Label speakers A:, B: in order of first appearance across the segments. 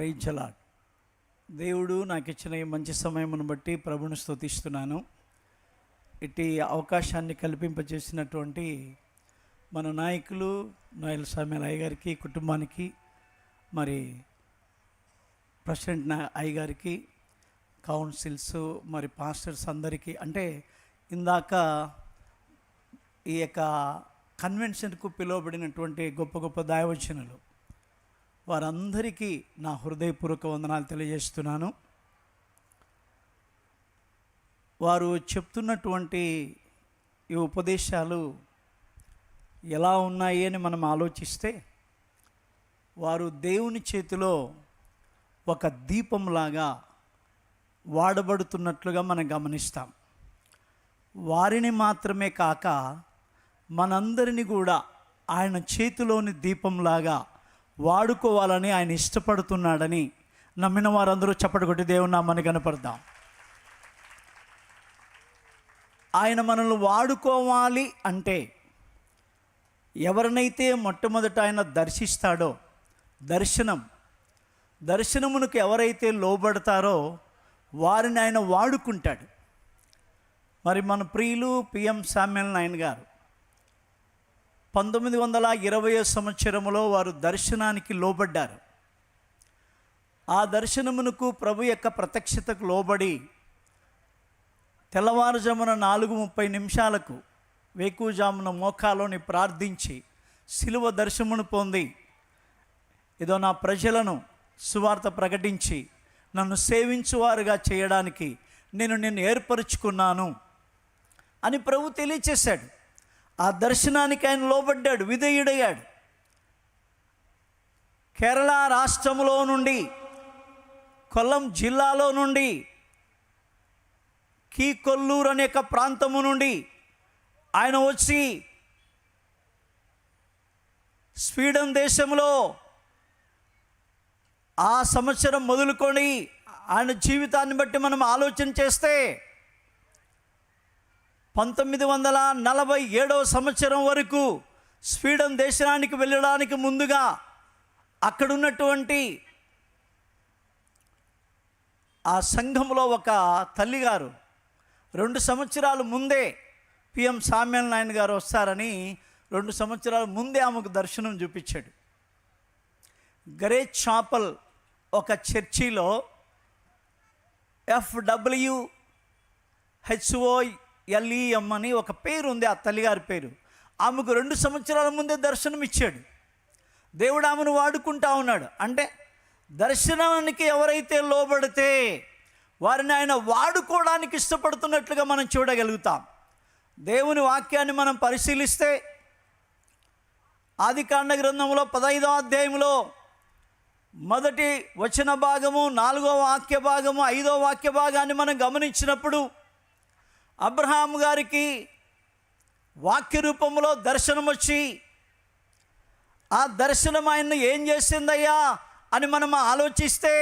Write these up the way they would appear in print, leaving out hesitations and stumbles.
A: Praise the lord. దేవుడు నాకు ఇచ్చిన ఈ మంచి సమయమును బట్టి ప్రభుని స్తుతిస్తున్నాను. ఇట్టి అవకాశాన్ని కల్పింపజేసినటువంటి మన నాయకులు నాయల్ సామ్యాల్ అయ్య గారికి, కుటుంబానికి, మరి ప్రెసిడెంట్ అయ్య గారికి, కౌన్సిల్స్, మరి పాస్టర్స్ అందరికీ, అంటే ఇందాక ఈ యొక్క కన్వెన్షన్కు పిలువబడినటువంటి గొప్ప గొప్ప దైవజనులు వారందరికీ నా హృదయపూర్వక వందనాలు తెలియజేస్తున్నాను. వారు చెప్తున్నటువంటి ఈ ఉపదేశాలు ఎలా ఉన్నాయి అని మనం ఆలోచిస్తే, వారు దేవుని చేతిలో ఒక దీపంలాగా వాడబడుతున్నట్లుగా మనం గమనిస్తాం. వారిని మాత్రమే కాక మనందరినీ కూడా ఆయన చేతిలోని దీపంలాగా వాడుకోవాలని ఆయన ఇష్టపడుతున్నాడని నమ్మిన వారందరూ చప్పటి కొట్టి దేవుని నామాన్ని కనపడదాం. ఆయన మనల్ని వాడుకోవాలి అంటే, ఎవరినైతే మొట్టమొదట ఆయన దర్శిస్తాడో, దర్శనమునకు ఎవరైతే లోబడతారో వారిని ఆయన వాడుకుంటాడు. మరి మన ప్రియులు పిఎం సామ్యాల్ నాయన్ గారు 1920 సంవత్సరంలో వారు దర్శనానికి లోబడ్డారు. ఆ దర్శనమునకు ప్రభు యొక్క ప్రత్యక్షతకు లోబడి తెల్లవారుజామున 4:30 వేకువజామున మోకాలోని ప్రార్థించి శిలువ దర్శనమును పొంది, ఏదో నా ప్రజలను సువార్త ప్రకటించి నన్ను సేవించువారుగా చేయడానికి నిన్ను ఏర్పరుచుకున్నాను అని ప్రభు తెలియచేశాడు. ఆ దర్శనానికి ఆయన లోబడ్డాడు, విధేయుడయ్యాడు. కేరళ రాష్ట్రంలో నుండి, కొల్లం జిల్లాలో నుండి, కీకొల్లూరు అనే ప్రాంతము నుండి ఆయన వచ్చి స్వీడన్ దేశంలో ఆ సంవత్సరం మొదలుకొని ఆయన జీవితాన్ని బట్టి మనం ఆలోచన చేస్తే 1947 సంవత్సరం వరకు స్వీడన్ దేశానికి వెళ్ళడానికి ముందుగా అక్కడున్నటువంటి ఆ సంఘంలో ఒక తల్లిగారు 2 సంవత్సరాల ముందే పిఎం సామ్యాల్ నాయన్ గారు వస్తారని 2 సంవత్సరాల ముందే ఆమెకు దర్శనం చూపించాడు. గ్రేట్ చాపల్ ఒక చర్చిలో FWHOLEM అని ఒక పేరు ఉంది, ఆ తల్లిగారి పేరు. ఆమెకు 2 సంవత్సరాల ముందే దర్శనం ఇచ్చాడు. దేవుడు ఆమెను వాడుకుంటా ఉన్నాడు. అంటే దర్శనానికి ఎవరైతే లోబడితే వారిని ఆయన వాడుకోవడానికి ఇష్టపడుతున్నట్లుగా మనం చూడగలుగుతాం. దేవుని వాక్యాన్ని మనం పరిశీలిస్తే ఆదికాండ గ్రంథంలో 15వ అధ్యాయంలో మొదటి వచన భాగము, 4వ వాక్య భాగము, 5వ వాక్య భాగాన్ని మనం గమనించినప్పుడు అబ్రహాం గారికి వాక్య రూపంలో దర్శనం వచ్చి, ఆ దర్శనం ఆయన్ని ఏం చేసిందయ్యా అని మనం ఆలోచిస్తే,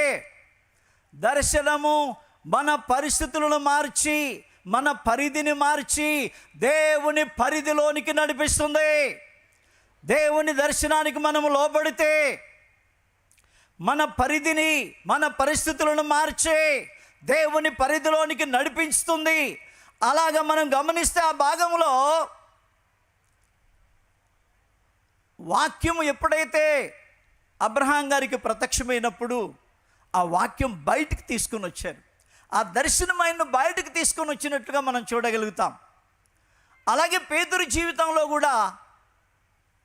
A: దర్శనము మన పరిస్థితులను మార్చి, మన పరిధిని మార్చి దేవుని పరిధిలోనికి నడిపిస్తుంది. దేవుని దర్శనానికి మనము లోబడితే మన పరిధిని, మన పరిస్థితులను మార్చి దేవుని పరిధిలోనికి నడిపిస్తుంది. అలాగా మనం గమనిస్తే ఆ భాగంలో వాక్యం ఎప్పుడైతే అబ్రహాం గారికి ప్రత్యక్షమైనప్పుడు ఆ వాక్యం బయటికి తీసుకుని వచ్చారు. ఆ దర్శనమైన బయటికి తీసుకొని వచ్చినట్లుగా మనం చూడగలుగుతాం. అలాగే పేతురు జీవితంలో కూడా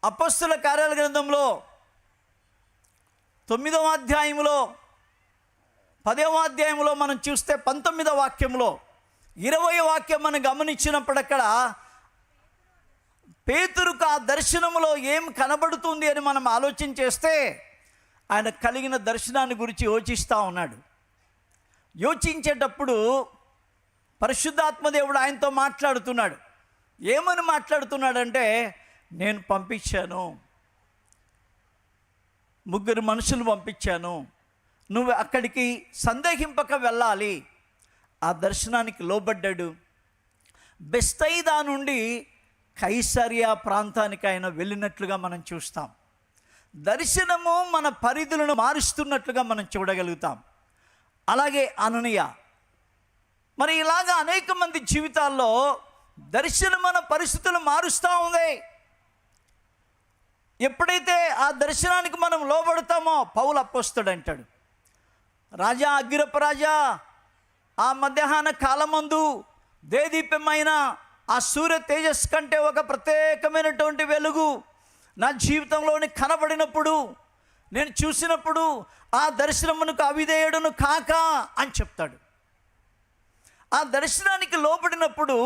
A: అపొస్తలుల కార్యాల గ్రంథంలో 9వ అధ్యాయంలో 10వ అధ్యాయంలో మనం చూస్తే 19వ వాక్యంలో 20వ వాక్యం మనం గమనించినప్పుడు అక్కడ పేతురుకు ఆ దర్శనంలో ఏం కనబడుతుంది అని మనం ఆలోచన చేస్తే, ఆయన కలిగిన దర్శనాన్ని గురించి యోచిస్తూ ఉన్నాడు. యోచించేటప్పుడు పరిశుద్ధాత్మదేవుడు ఆయనతో మాట్లాడుతున్నాడు. ఏమని మాట్లాడుతున్నాడంటే, నేను పంపించాను, 3 మనుషులు పంపించాను, నువ్వు అక్కడికి సందేహింపక వెళ్ళాలి. ఆ దర్శనానికి లోబడ్డాడు. బెస్తైదా నుండి కైసరియా ప్రాంతానికి ఆయన వెళ్ళినట్లుగా మనం చూస్తాం. దర్శనము మన పరిధులను మారుస్తున్నట్లుగా మనం చూడగలుగుతాం. అలాగే అననీయ, మరి ఇలాగా అనేక మంది జీవితాల్లో దర్శనం మన పరిస్థితులు మారుస్తూ ఉంది. ఎప్పుడైతే ఆ దర్శనానికి మనం లోబడతామో పౌలు అప్పొస్తలుడు అంటాడు, రాజా అగ్గిరప్ప రాజా, ఆ మధ్యాహ్న కాలమందు దేదీప్యమైన ఆ సూర్య తేజస్సు కంటే ఒక ప్రత్యేకమైనటువంటి వెలుగు నా జీవితంలోని కనబడినప్పుడు, నేను చూసినప్పుడు ఆ దర్శనమునకు అవిధేయుడును కాక అని చెప్తాడు. ఆ దర్శనానికి లోబడినప్పుడు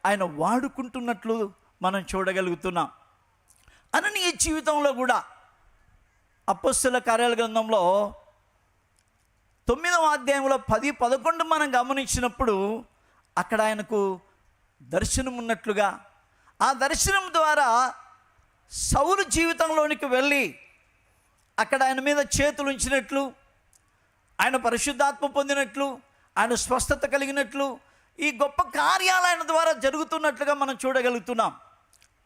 A: ఆయన వాడుకుంటున్నట్లు మనం చూడగలుగుతున్నాం. అననీయ జీవితంలో కూడా అపొస్తలుల కార్యాల గ్రంథంలో 9వ అధ్యాయంలో 10, 11 మనం గమనించినప్పుడు అక్కడ ఆయనకు దర్శనం ఉన్నట్లుగా, ఆ దర్శనం ద్వారా సౌలు జీవితంలోనికి వెళ్ళి అక్కడ ఆయన మీద చేతులు ఉంచినట్లు, ఆయన పరిశుద్ధాత్మ పొందినట్లు, ఆయన స్వస్థత కలిగినట్లు, ఈ గొప్ప కార్యాలు ఆయన ద్వారా జరుగుతున్నట్లుగా మనం చూడగలుగుతున్నాం.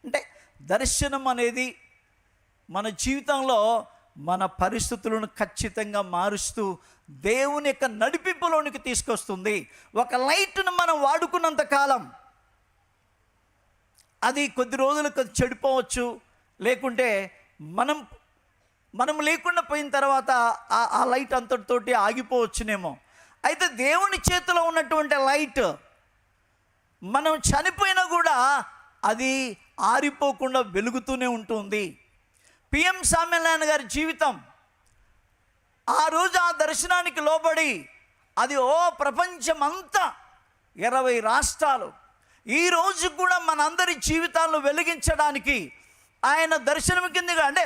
A: అంటే దర్శనం అనేది మన జీవితంలో మన పరిస్థితులను ఖచ్చితంగా మారుస్తూ దేవుని యొక్క నడిపింపులోనికి తీసుకొస్తుంది. ఒక లైట్ను మనం వాడుకున్నంత కాలం అది కొద్ది రోజులకు చెడిపోవచ్చు, లేకుంటే మనం లేకుండా పోయిన తర్వాత ఆ లైట్ అంతటితోటి ఆగిపోవచ్చునేమో. అయితే దేవుని చేతిలో ఉన్నటువంటి లైట్ మనం చనిపోయినా కూడా అది ఆరిపోకుండా వెలుగుతూనే ఉంటుంది. పిఎం సామ్యనారాయణ గారి జీవితం ఆ రోజు ఆ దర్శనానికి లోబడి అది ప్రపంచమంతా 20 రాష్ట్రాలు ఈ రోజు కూడా మనందరి జీవితాలను వెలిగించడానికి ఆయన దర్శనం కిందగా, అంటే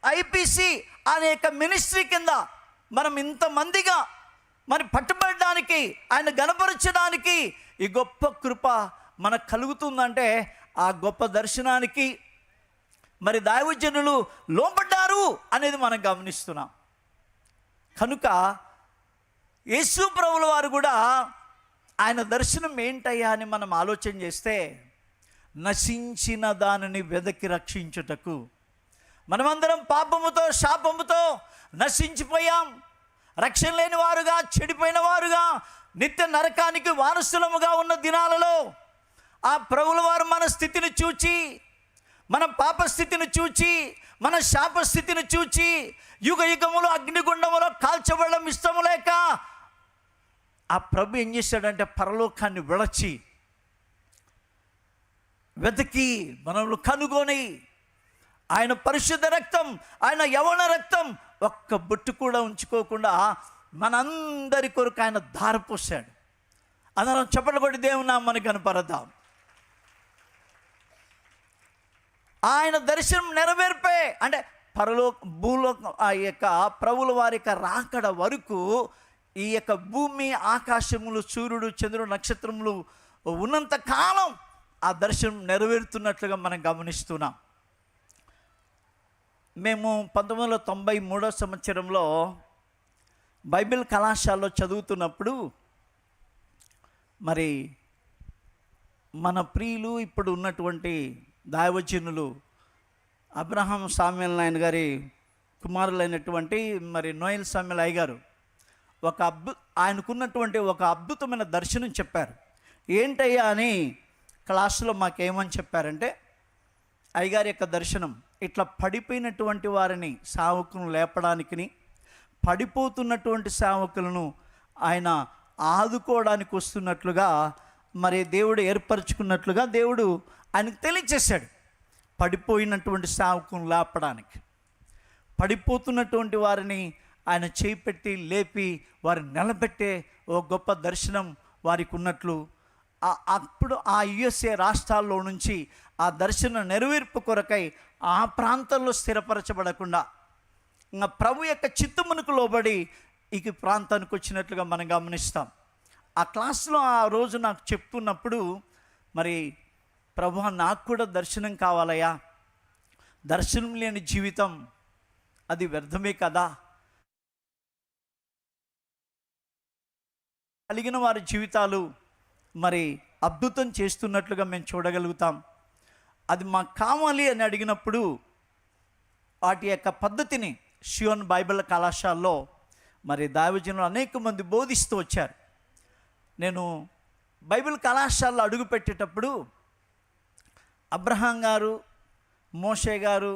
A: ఐపీసీ అనేక మినిస్ట్రీ కింద మనం ఇంతమందిగా మరి పట్టుబడడానికి, ఆయన గణపరచడానికి ఈ గొప్ప కృప మనకు కలుగుతుందంటే ఆ గొప్ప దర్శనానికి మరి దైవజనులు లోబడ్డారు అనేది మనం గమనిస్తున్నాం. కనుక యేసు ప్రభుల వారు కూడా ఆయన దర్శనం ఏంటయ్యా అని మనం ఆలోచన చేస్తే, నశించిన దానిని వెదకి రక్షించుటకు. మనమందరం పాపముతో శాపముతో నశించిపోయాం, రక్షణ లేని వారుగా, చెడిపోయిన వారుగా, నిత్య నరకానికి వారసులముగా ఉన్న దినాలలో ఆ ప్రభుల వారు మన స్థితిని చూచి, మన పాప స్థితిని చూచి, మన శాప స్థితిని చూచి, యుగ యుగములో అగ్నిగుండములో కాల్చబడడం ఇష్టము లేక ఆ ప్రభు ఏం చేశాడంటే పరలోకాన్ని విడచి వెతికి మనల్ని కనుగొని ఆయన పరిశుద్ధ రక్తం, ఆయన యవన రక్తం ఒక్క బొట్టు కూడా ఉంచుకోకుండా మనందరి కొరకు ఆయన ధారపోసాడు. అందరం చప్పట్లు కొట్టి దేవుని నామమున కనపరదాం. ఆయన దర్శనం నెరవేర్పే, అంటే భూలోకం ఆ యొక్క ప్రభుల వారి యొక్క రాకడ వరకు ఈ యొక్క భూమి, ఆకాశములు, సూర్యుడు, చంద్రుడు, నక్షత్రములు ఉన్నంత కాలం ఆ దర్శనం నెరవేరుతున్నట్లుగా మనం గమనిస్తున్నాం. మేము 1993 సంవత్సరంలో బైబిల్ కళాశాలలో చదువుతున్నప్పుడు మరి మన ప్రియులు ఇప్పుడు ఉన్నటువంటి దైవజనులు అబ్రహాం సామ్యూయల్ నాయన గారి కుమారులైనటువంటి మరి నోయల్ సామ్యూయల్ అయ్య గారు ఆయనకున్నటువంటి ఒక అద్భుతమైన దర్శనం చెప్పారు. ఏంటయ్యా అని క్లాసులో మాకేమని చెప్పారంటే, అయ్యగారి యొక్క దర్శనం ఇట్లా పడిపోయినటువంటి వారిని సేవకులను లేపడానికి, పడిపోతున్నటువంటి సేవకులను ఆయన ఆదుకోవడానికి వస్తున్నట్లుగా మరి దేవుడు ఏర్పరచుకున్నట్లుగా దేవుడు ఆయనకు తెలియచేశాడు. పడిపోయినటువంటి సేవకులను లేపడానికి, పడిపోతున్నటువంటి వారిని ఆయన చేపెట్టి లేపి వారిని నిలబెట్టే ఓ గొప్ప దర్శనం వారికి ఉన్నట్లు అప్పుడు ఆ యుఎస్ఏ రాష్ట్రాల్లో నుంచి ఆ దర్శనం నెరవేర్పు కొరకై ఆ ప్రాంతంలో స్థిరపరచబడకుండా ఇంకా ప్రభు యొక్క చిత్తమునకు లోబడి ఈ ప్రాంతానికి వచ్చినట్లుగా మనం గమనిస్తాం. ఆ క్లాస్లో ఆ రోజు నాకు చెప్తున్నప్పుడు, మరి ప్రభు నాకు కూడా దర్శనం కావాలయ్యా, దర్శనం లేని జీవితం అది వ్యర్థమే కదా, కలిగిన వారి జీవితాలు మరి అద్భుతం చేస్తున్నట్లుగా మేము చూడగలుగుతాం, అది మాకు కావాలి అని అడిగినప్పుడు వాటి యొక్క పద్ధతిని షియోన్ బైబిల్ కళాశాలలో మరి దైవజనులు అనేక మంది బోధిస్తూ వచ్చారు. నేను బైబిల్ కళాశాలలో అడుగుపెట్టేటప్పుడు అబ్రహాం గారు, మోషే గారు,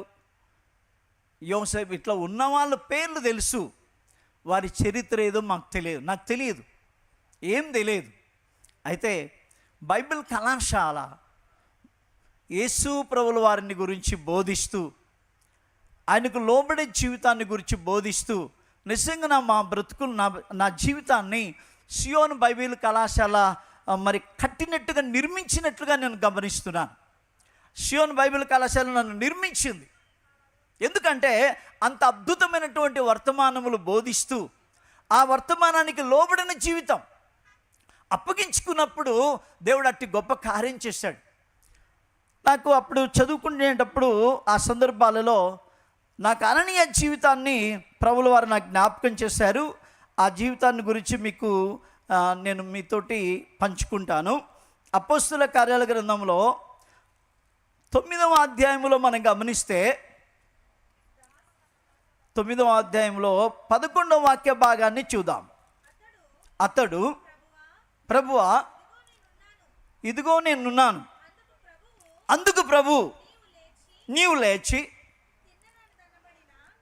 A: యోసేపు ఇట్లా ఉన్న వాళ్ళ పేర్లు తెలుసు, వారి చరిత్ర ఏదో నాకు తెలియదు, ఏం తెలియదు. అయితే బైబిల్ కళాశాల యేసు ప్రభుల వారిని గురించి బోధిస్తూ, ఆయనకు లోబడే జీవితాన్ని గురించి బోధిస్తూ, నిజంగా మా బ్రతుకులు నా జీవితాన్ని షియోన్ బైబిల్ కళాశాల మరి కట్టినట్టుగా నిర్మించినట్లుగా నేను గమనిస్తున్నాను. షియోన్ బైబిల్ కళాశాల నన్ను నిర్మించింది. ఎందుకంటే అంత అద్భుతమైనటువంటి వర్తమానములు బోధిస్తూ, ఆ వర్తమానానికి లోబడిన జీవితం అప్పగించుకున్నప్పుడు దేవుడు అట్టి గొప్ప కార్యం చేశాడు. నాకు అప్పుడు చదువుకునేటప్పుడు ఆ సందర్భాలలో నాకు అననీయ జీవితాన్ని ప్రభుల వారు నాకు జ్ఞాపకం చేశారు. ఆ జీవితాన్ని గురించి మీకు నేను మీతోటి పంచుకుంటాను. అపోస్తుల కార్యాల గ్రంథంలో 9వ అధ్యాయంలో మనం గమనిస్తే 9వ అధ్యాయంలో 11వ వాక్య భాగాన్ని చూద్దాం. అతడు, ప్రభువా ఇదిగో నేనున్నాను, అందుకు ప్రభు నీవు లేచి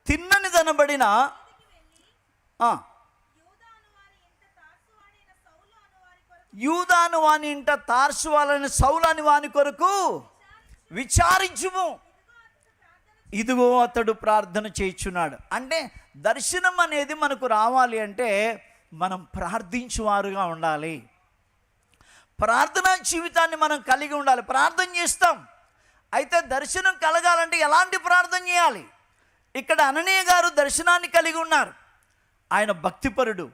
A: తిన్నని దనబడిన యూదాను వాని ఇంట తార్సు వాళ్ళని సౌలు అని వాని కొరకు విచారించుము. ఇదిగో అతడు ప్రార్థన చేయుచున్నాడు. అంటే దర్శనం అనేది మనకు రావాలి అంటే మనం ప్రార్థించువారుగా ఉండాలి. ప్రార్థనా జీవితాన్ని మనం కలిగి ఉండాలి. ప్రార్థన చేస్తాం, అయితే దర్శనం కలగాలంటే ఎలాంటి ప్రార్థన చేయాలి? ఇక్కడ అననీయ గారు దర్శనాన్ని కలిగి ఉన్నారు. ఆయన భక్తిపరుడు,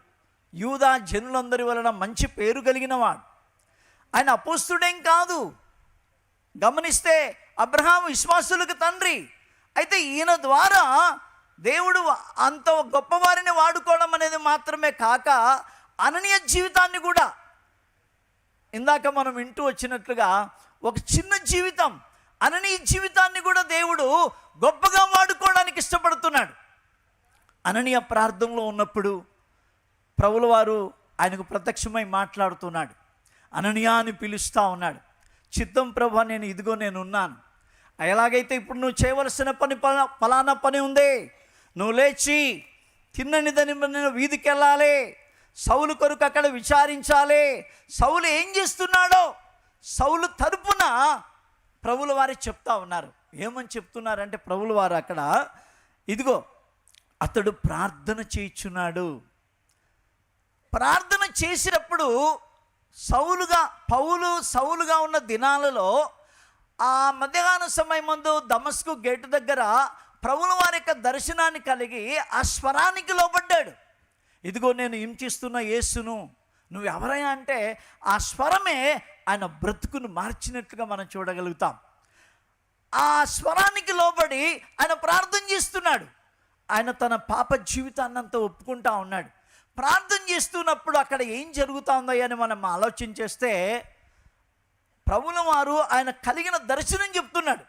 A: యూదా జనులందరి వలన మంచి పేరు కలిగిన వాడు. ఆయన అపోస్తుడేం కాదు. గమనిస్తే అబ్రహాం విశ్వాసులకు తండ్రి. అయితే ఈయన ద్వారా దేవుడు అంత గొప్పవారిని వాడుకోవడం అనేది మాత్రమే కాక అననీయ జీవితాన్ని కూడా, ఇందాక మనం వింటూ వచ్చినట్లుగా ఒక చిన్న జీవితం, అననీయ జీవితాన్ని కూడా దేవుడు గొప్పగా వాడుకోవడానికి ఇష్టపడుతున్నాడు. అననీయ ప్రార్థనలో ఉన్నప్పుడు ప్రభుల వారు ఆయనకు ప్రత్యక్షమై మాట్లాడుతున్నాడు. అననీయ అని పిలుస్తూ ఉన్నాడు. చిత్తం ప్రభు, నేను ఇదిగో నేనున్నాను. ఎలాగైతే ఇప్పుడు నువ్వు చేయవలసిన పని ఫలానా పని ఉంది, నువ్వు లేచి తిన్నని దాని వీధికి వెళ్ళాలి, సౌలు కొరకు అక్కడ విచారించాలి. సౌలు ఏం చేస్తున్నాడో సౌలు తరపున ప్రభుల వారు చెప్తా ఉన్నారు. ఏమని చెప్తున్నారంటే ప్రభుల వారు అక్కడ, ఇదిగో అతడు ప్రార్థన చేయుచున్నాడు. ప్రార్థన చేసినప్పుడు సౌలుగా ఉన్న దినాలలో ఆ మధ్యాహ్న సమయం ముందు దమస్కు గేటు దగ్గర ప్రభుల వారి యొక్క దర్శనాన్ని కలిగి ఆ స్వరానికి లోబడ్డాడు. ఇదిగో నేను హింసిస్తున్న యేసును, నువ్వు ఎవరైనా అంటే ఆ స్వరమే ఆయన బ్రతుకును మార్చినట్లుగా మనం చూడగలుగుతాం. ఆ స్వరానికి లోబడి ఆయన ప్రార్థన చేస్తున్నాడు. ఆయన తన పాప జీవితాన్ని అంతా ఒప్పుకుంటా ఉన్నాడు. ప్రార్థన చేస్తున్నప్పుడు అక్కడ ఏం జరుగుతుందో అని మనం ఆలోచన చేస్తే ప్రభుల వారు ఆయన కలిగిన దర్శనం చెప్తున్నాడు.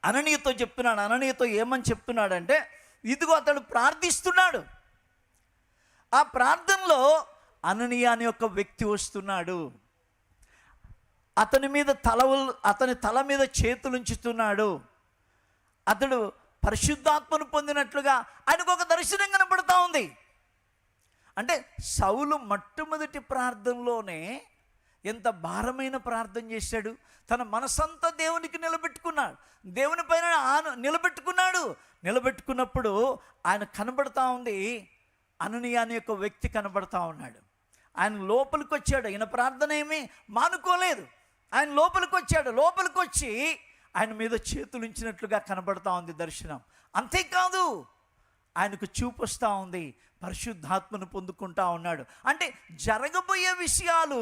A: అననీయతో చెప్తున్నాడు. అననీయతో ఏమని చెప్తున్నాడంటే, ఇదిగో అతడు ప్రార్థిస్తున్నాడు. ఆ ప్రార్థనలో అననీయ అనే ఒక వ్యక్తి వస్తున్నాడు. అతని తల మీద చేతులుంచుతున్నాడు. అతడు పరిశుద్ధాత్మను పొందినట్లుగా ఆయనకు ఒక దర్శనం కనపడుతూ ఉంది. అంటే సౌలు మొట్టమొదటి ప్రార్థనలోనే ఎంత భారమైన ప్రార్థన చేశాడు. తన మనసంతా దేవునికి నిలబెట్టుకున్నాడు. దేవుని పైన నిలబెట్టుకున్నప్పుడు ఆయన కనబడతా ఉంది. అననీయ అనే ఒక వ్యక్తి కనబడతా ఉన్నాడు. ఆయన లోపలికి వచ్చాడు. ఈయన ప్రార్థన ఏమీ మానుకోలేదు. ఆయన లోపలికి వచ్చాడు. లోపలికి వచ్చి ఆయన మీద చేతులు ఉంచినట్లుగా కనబడతా ఉంది దర్శనం. అంతేకాదు ఆయనకు చూపు వస్తూ ఉంది. పరిశుద్ధాత్మను పొందుకుంటా ఉన్నాడు. అంటే జరగబోయే విషయాలు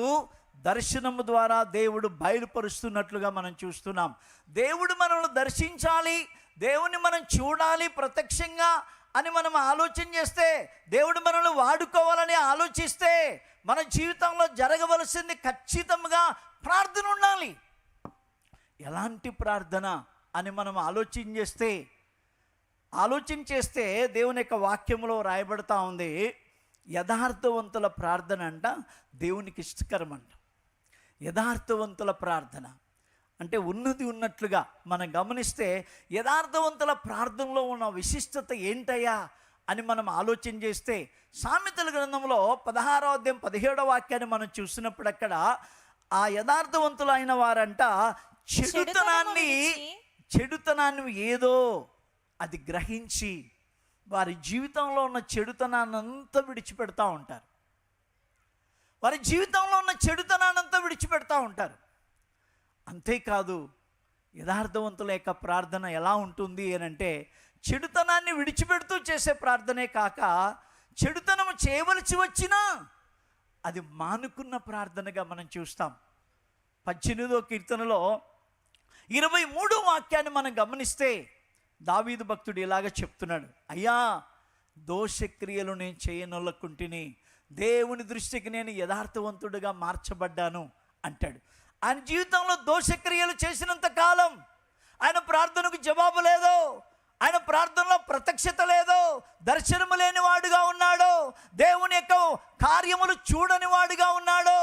A: దర్శనము ద్వారా దేవుడు బయలుపరుస్తున్నట్లుగా మనం చూస్తున్నాం. దేవుడు మనల్ని దర్శించాలి, దేవుని మనం చూడాలి ప్రత్యక్షంగా అని మనం ఆలోచన చేస్తే, దేవుడు మనల్ని వాడుకోవాలని ఆలోచిస్తే మన జీవితంలో జరగవలసింది ఖచ్చితంగా ప్రార్థన ఉండాలి. ఎలాంటి ప్రార్థన అని మనం ఆలోచన చేస్తే ఆలోచన చేస్తే దేవుని యొక్క వాక్యంలో రాయబడతా ఉంది, యథార్థవంతుల ప్రార్థన అంట దేవునికి ఇష్టకరం అంట. యథార్థవంతుల ప్రార్థన అంటే ఉన్నది ఉన్నట్లుగా మనం గమనిస్తే యథార్థవంతుల ప్రార్థనలో ఉన్న విశిష్టత ఏంటయ్యా అని మనం ఆలోచన చేస్తే, సామెతల గ్రంథంలో 16వ అధ్యాయం 17వ వాక్యాన్ని మనం చూసినప్పుడు అక్కడ ఆ యథార్థవంతులైన వారంట చెడుతనాన్ని ఏదో అది గ్రహించి వారి జీవితంలో ఉన్న చెడుతనాన్ని అంతా విడిచిపెడతా ఉంటారు. వారి జీవితంలో ఉన్న చెడుతనాన్ని అంతా విడిచిపెడతా ఉంటారు. అంతేకాదు, యథార్థవంతుల యొక్క ప్రార్థన ఎలా ఉంటుంది అని అంటే, చెడుతనాన్ని విడిచిపెడుతూ చేసే ప్రార్థనే కాక, చెడుతనం చేయవలసి వచ్చినా అది మానుకున్న ప్రార్థనగా మనం చూస్తాం. 18వ కీర్తనలో 23వ వాక్యాన్ని మనం గమనిస్తే దావీదు భక్తుడు ఇలాగ చెప్తున్నాడు, అయ్యా దోషక్రియలు నేను చేయనొల్లకుంటిని, దేవుని దృష్టికి నేను యథార్థవంతుడిగా మార్చబడ్డాను అంటాడు. ఆయన జీవితంలో దోషక్రియలు చేసినంత కాలం ఆయన ప్రార్థనకు జవాబు లేదు, ఆయన ప్రార్థనలో ప్రత్యక్షత లేదు, దర్శనము లేని వాడుగా ఉన్నాడు, దేవుని యొక్క కార్యములు చూడని వాడుగా ఉన్నాడు,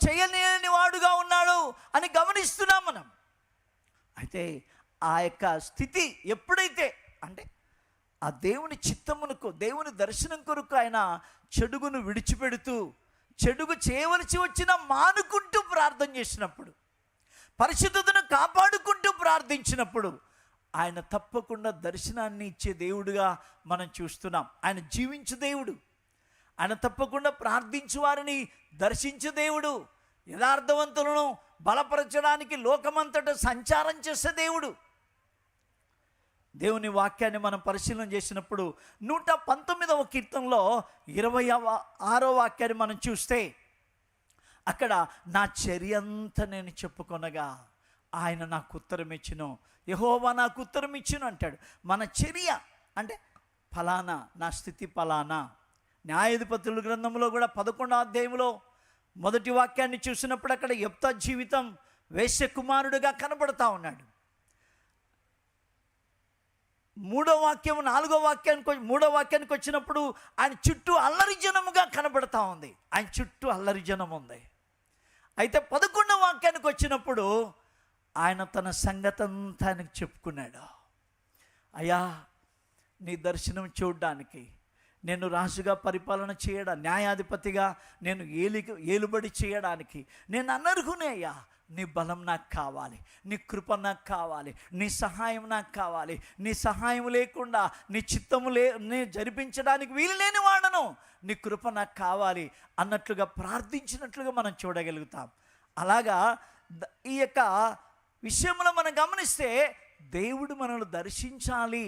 A: చేయలేని వాడుగా ఉన్నాడు అని గమనిస్తున్నాం మనం. అయితే ఆ యొక్క స్థితి ఎప్పుడైతే అంటే ఆ దేవుని చిత్తమునకు, దేవుని దర్శనం కొరకు ఆయన చెడుగును విడిచిపెడుతూ, చెడుగు చేయవలసి వచ్చిన మానుకుంటూ ప్రార్థన చేసినప్పుడు, పరిశుద్ధతను కాపాడుకుంటూ ప్రార్థించినప్పుడు ఆయన తప్పకుండా దర్శనాన్ని ఇచ్చే దేవుడుగా మనం చూస్తున్నాం. ఆయన జీవించే దేవుడు, ఆయన తప్పకుండా ప్రార్థించు వారిని దర్శించే దేవుడు, యథార్థవంతులను బలపరచడానికి లోకమంతటా సంచారం చేసే దేవుడు. దేవుని వాక్యాన్ని మనం పరిశీలన చేసినప్పుడు 119వ కీర్తనలో 26వ వాక్యాన్ని మనం చూస్తే అక్కడ నా చర్య అంతా నేను చెప్పుకొనగా ఆయన నాకు ఉత్తరం ఇచ్చును, యెహోవా నాకు ఉత్తరం ఇచ్చును అంటాడు. మన చర్య అంటే ఫలానా, నా స్థితి ఫలానా. న్యాయాధిపతుల గ్రంథంలో కూడా 11వ అధ్యాయంలో 1వ వాక్యాన్ని చూసినప్పుడు అక్కడ యెఫ్తా జీవితం వేశ్య కుమారుడిగా కనబడతా ఉన్నాడు. 3వ వాక్యానికి వచ్చినప్పుడు ఆయన చుట్టూ అల్లరి జనముగా కనబడతా ఉంది, ఆయన చుట్టూ అల్లరి జనం ఉంది. అయితే 11వ వాక్యానికి వచ్చినప్పుడు ఆయన తన సంగతంతా ఆయనకు చెప్పుకున్నాడు, అయ్యా నీ దర్శనం చూడడానికి, నేను రాజుగా పరిపాలన చేయడానికి, న్యాయాధిపతిగా నేను ఏలుబడి చేయడానికి నేను అనర్హునే అయ్యా. నీ బలం నాకు కావాలి, నీ కృప నాకు కావాలి, నీ సహాయం నాకు కావాలి. నీ సహాయం లేకుండా, నీ చిత్తము నీ జరిపించడానికి వీలు లేని వాడను, నీ కృప నాకు కావాలి అన్నట్లుగా ప్రార్థించినట్లుగా మనం చూడగలుగుతాం. అలాగా ఈ యొక్క విషయంలో మనం గమనిస్తే దేవుడు మనల్ని దర్శించాలి,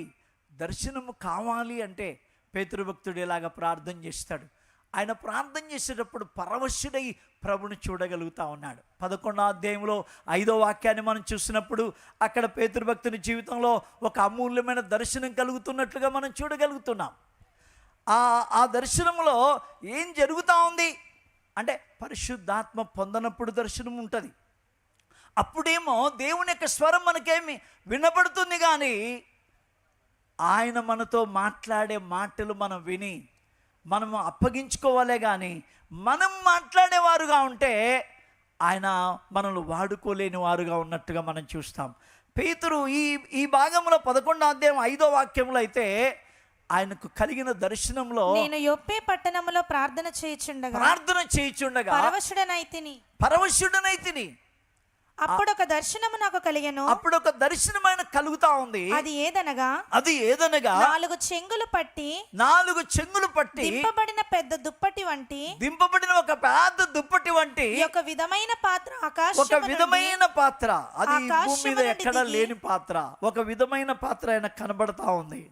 A: దర్శనము కావాలి అంటే పేతురు భక్తుడు ఇలాగ ప్రార్థన చేస్తాడు. ఆయన ప్రార్థన చేసేటప్పుడు పరవశుడై ప్రభుని చూడగలుగుతా ఉన్నాడు. 11వ అధ్యాయంలో 5వ వాక్యాన్ని మనం చూసినప్పుడు అక్కడ పేతురు భక్తుని జీవితంలో ఒక అమూల్యమైన దర్శనం కలుగుతున్నట్లుగా మనం చూడగలుగుతున్నాం. ఆ దర్శనంలో ఏం జరుగుతూ ఉంది అంటే పరిశుద్ధాత్మ పొందనప్పుడు దర్శనం ఉంటుంది. అప్పుడేమో దేవుని యొక్క స్వరం మనకేమి వినపడుతుంది, కానీ ఆయన మనతో మాట్లాడే మాటలు మనం విని మనము అప్పగించుకోవాలే. కానీ మనం మాట్లాడేవారుగా ఉంటే ఆయన మనల్ని వాడుకోలేని వారుగా ఉన్నట్టుగా మనం చూస్తాం. పేతురు ఈ భాగంలో 11వ అధ్యాయం 5వ వాక్యంలో అయితే ఆయనకు కలిగిన దర్శనంలో,
B: నేను యొప్పే పట్టణంలో ప్రార్థన చేయుచుండగా
A: పరవశుడనైతిని
B: అప్పుడు ఒక దర్శనము నాకు కలిగెను.
A: అప్పుడు ఒక దర్శనమైన కలుగుతా ఉంది.
B: అది ఏదనగా 4 చెంగులు పట్టి దింపబడిన పెద్ద దుప్పటి వంటి,
A: దింపబడిన ఒక పెద్ద దుప్పటి వంటి
B: ఒక విధమైన పాత్ర,
A: ఒక విధమైన పాత్ర, అది భూమి మీద ఎక్కడ లేని పాత్ర, ఒక విధమైన పాత్ర ఆయన కనబడతా ఉంది.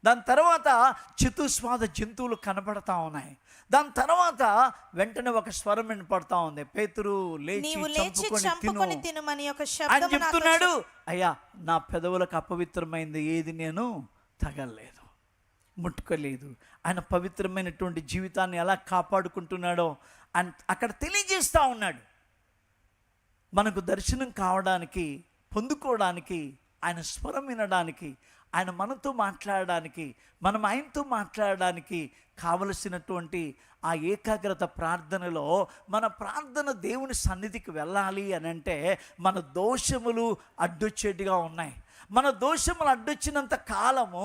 A: దాని తర్వాత చతుస్వాద జంతువులు కనబడతా ఉన్నాయి. దాని తర్వాత వెంటనే ఒక స్వరం వినపడతా ఉంది, పేతురు లేచి చంపుకొని తినుమని ఒక శబ్దం చెప్తున్నాడు. అయ్యా నా పెదవులకు అపవిత్రమైంది ఏది నేను తగలలేదు, ముట్టుకోలేదు. ఆయన పవిత్రమైనటువంటి జీవితాన్ని ఎలా కాపాడుకుంటున్నాడో అక్కడ తెలియజేస్తూ ఉన్నాడు. మనకు దర్శనం కావడానికి, పొందుకోవడానికి ఆయన స్వరం వినడానికి, ఆయన మనతో మాట్లాడడానికి, మనం ఆయనతో మాట్లాడడానికి కావలసినటువంటి ఆ ఏకాగ్రత ప్రార్థనలో మన ప్రార్థన దేవుని సన్నిధికి వెళ్ళాలి అని అంటే మన దోషములు అడ్డొచ్చేట్టుగా ఉన్నాయి. మన దోషములు అడ్డొచ్చినంత కాలము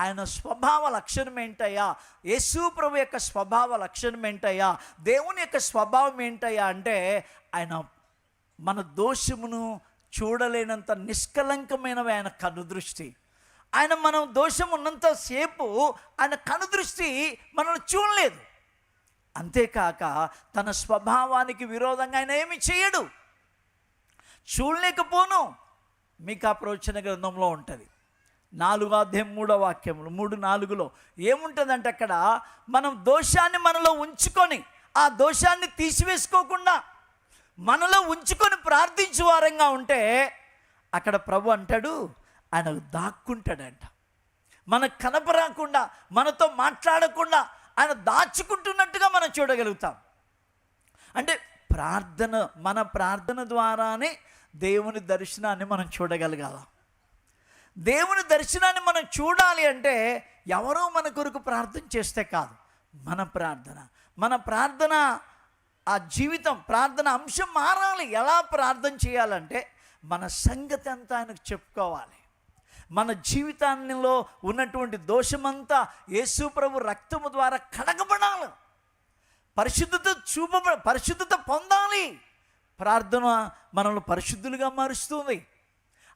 A: ఆయన స్వభావ లక్షణం ఏంటయ్యా, యేసు ప్రభు యొక్క స్వభావ లక్షణం ఏంటయ్యా, దేవుని యొక్క స్వభావం ఏంటయ్యా అంటే ఆయన మన దోషమును చూడలేనంత నిష్కలంకమైనవి ఆయన కనుదృష్టి. ఆయన మనం దోషం ఉన్నంతసేపు ఆయన కనుదృష్టి మనల్ని చూడలేదు. అంతేకాక తన స్వభావానికి విరోధంగా ఆయన ఏమి చేయడు, చూడలేకపోను. మీకు ఆ ప్రవచన గ్రంథంలో ఉంటుంది 4:3 3:4 ఏముంటుందంటే అక్కడ మనం దోషాన్ని మనలో ఉంచుకొని ఆ దోషాన్ని తీసివేసుకోకుండా మనలో ఉంచుకొని ప్రార్థించే వారంగా ఉంటే అక్కడ ప్రభు అంటాడు ఆయన దాక్కుంటాడంట. మనకు కనపరాకుండా, మనతో మాట్లాడకుండా ఆయన దాచుకుంటున్నట్టుగా మనం చూడగలుగుతాం. అంటే మన ప్రార్థన ద్వారానే దేవుని దర్శనాన్ని మనం చూడగలగాల. దేవుని దర్శనాన్ని మనం చూడాలి అంటే ఎవరో మన కొరకు ప్రార్థన చేస్తే కాదు, మన ప్రార్థన ఆ జీవితం, ప్రార్థన అంశం మారాలి. ఎలా ప్రార్థన చేయాలంటే మన సంగతి అంతా ఆయనకు చెప్పుకోవాలి. మన జీవితాల్లో ఉన్నటువంటి దోషమంతా యేసు ప్రభు రక్తము ద్వారా కడగబడాలి, పరిశుద్ధత పొందాలి. ప్రార్థన మనల్ని పరిశుద్ధులుగా మారుస్తుంది.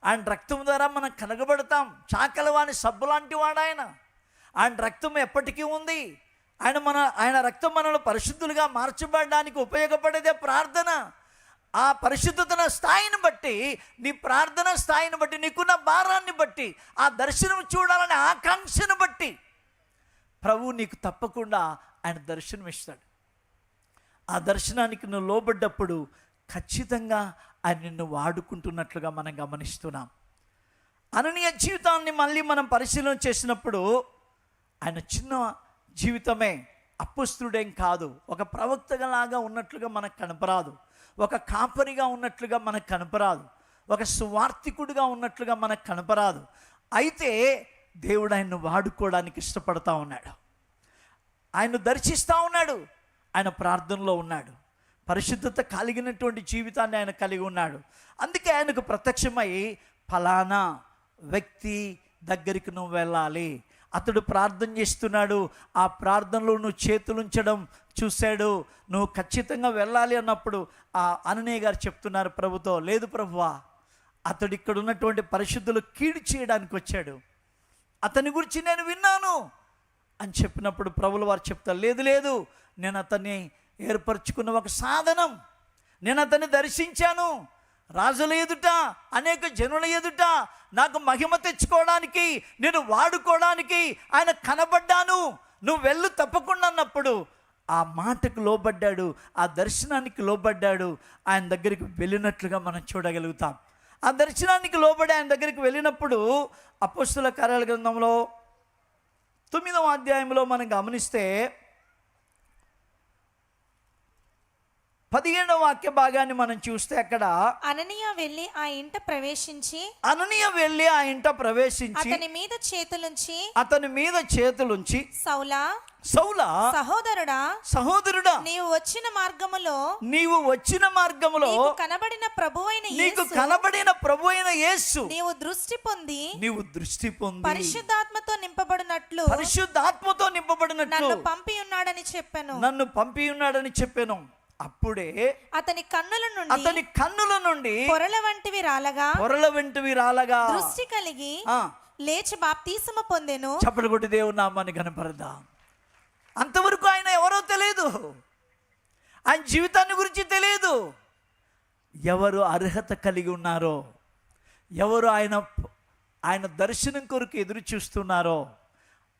A: ఆయన రక్తం ద్వారా మనం కడగబడతాం. చాకలవాని సబ్బు లాంటి వాడు ఆయన రక్తం ఎప్పటికీ ఉంది. ఆయన రక్తం మనల్ని పరిశుద్ధులుగా మార్చబడడానికి ఉపయోగపడేదే ప్రార్థన. ఆ పరిశుద్ధతన స్థాయిని బట్టి, నీ ప్రార్థన స్థాయిని బట్టి, నీకున్న భారాన్ని బట్టి, ఆ దర్శనం చూడాలనే ఆకాంక్షను బట్టి ప్రభువు నీకు తప్పకుండా ఆయన దర్శనం ఇస్తాడు. ఆ దర్శనానికి నువ్వు లోబడ్డప్పుడు ఖచ్చితంగా ఆయన నిన్ను వాడుకుంటున్నట్లుగా మనం గమనిస్తున్నాం. అననీయ జీవితాన్ని మళ్ళీ మనం పరిశీలన చేసినప్పుడు ఆయన చిన్న జీవితమే, అపొస్తలుడేం కాదు, ఒక ప్రవక్తలాగా ఉన్నట్లుగా మనకు కనపరాదు, ఒక కాపరిగా ఉన్నట్లుగా మనకు కనపరాదు, ఒక సువార్థికుడిగా ఉన్నట్లుగా మనకు కనపరాదు. అయితే దేవుడు ఆయన్ను వాడుకోవడానికి ఇష్టపడతా ఉన్నాడు, ఆయన్ను దర్శిస్తూ ఉన్నాడు. ఆయన ప్రార్థనలో ఉన్నాడు, పరిశుద్ధత కలిగినటువంటి జీవితాన్ని ఆయన కలిగి ఉన్నాడు. అందుకే ఆయనకు ప్రత్యక్షమై ఫలానా వ్యక్తి దగ్గరికి నువ్వు వెళ్ళాలి, అతడు ప్రార్థన చేస్తున్నాడు, ఆ ప్రార్థనలో నువ్వు చేతులుంచడం చూశాడు, నువ్వు ఖచ్చితంగా వెళ్ళాలి అన్నప్పుడు ఆ అననీయ గారు చెప్తున్నారు ప్రభుతో, లేదు ప్రభువా, అతడు ఇక్కడ ఉన్నటువంటి పరిశుద్ధులు కీడు చేయడానికి వచ్చాడు, అతని గురించి నేను విన్నాను అని చెప్పినప్పుడు ప్రభుల వారు చెప్తారు, లేదు నేను అతన్ని ఏర్పరచుకున్న ఒక సాధనం, నేను అతన్ని దర్శించాను, రాజుల ఎదుట, అనేక జనుల ఎదుట నాకు మహిమ తెచ్చుకోవడానికి, నేను వాడుకోవడానికి ఆయన కనబడ్డాను, నువ్వు వెళ్ళు తప్పకుండా అన్నప్పుడు ఆ మాటకు లోబడ్డాడు, ఆ దర్శనానికి లోబడ్డాడు, ఆయన దగ్గరికి వెళ్ళినట్లుగా మనం చూడగలుగుతాం. ఆ దర్శనానికి లోబడి ఆయన దగ్గరికి వెళ్ళినప్పుడు అపొస్తలుల కార్యాల గ్రంథంలో 9వ అధ్యాయంలో మనం గమనిస్తే 17వ వాక్య భాగాన్ని మనం చూస్తే అక్కడ
B: అననీయ వెళ్ళి ఆ ఇంట ప్రవేశించి అతని మీద చేతులుంచి సౌలా సహోదరుడా నీవు వచ్చిన మార్గములో కనబడిన ప్రభువైన యేసు నీవు దృష్టి పొంది పరిశుద్ధాత్మతో నింపబడినట్లు నన్ను పంపి ఉన్నాడని చెప్పాను. అప్పుడే అతని కన్నుల నుండి పొరల వంటివి రాలగా దృష్టి కలిగి లేచి బాప్తిసము పొందెను.
A: చప్పట్లు కొట్టి దేవుని నామాన్ని ఘనపరదాం. అంతవరకు ఆయన ఎవరో తెలియదు, ఆయన జీవితాన్ని గురించి తెలియదు. ఎవరు అర్హత కలిగి ఉన్నారో, ఎవరు ఆయన దర్శనం కొరకు ఎదురు చూస్తున్నారో,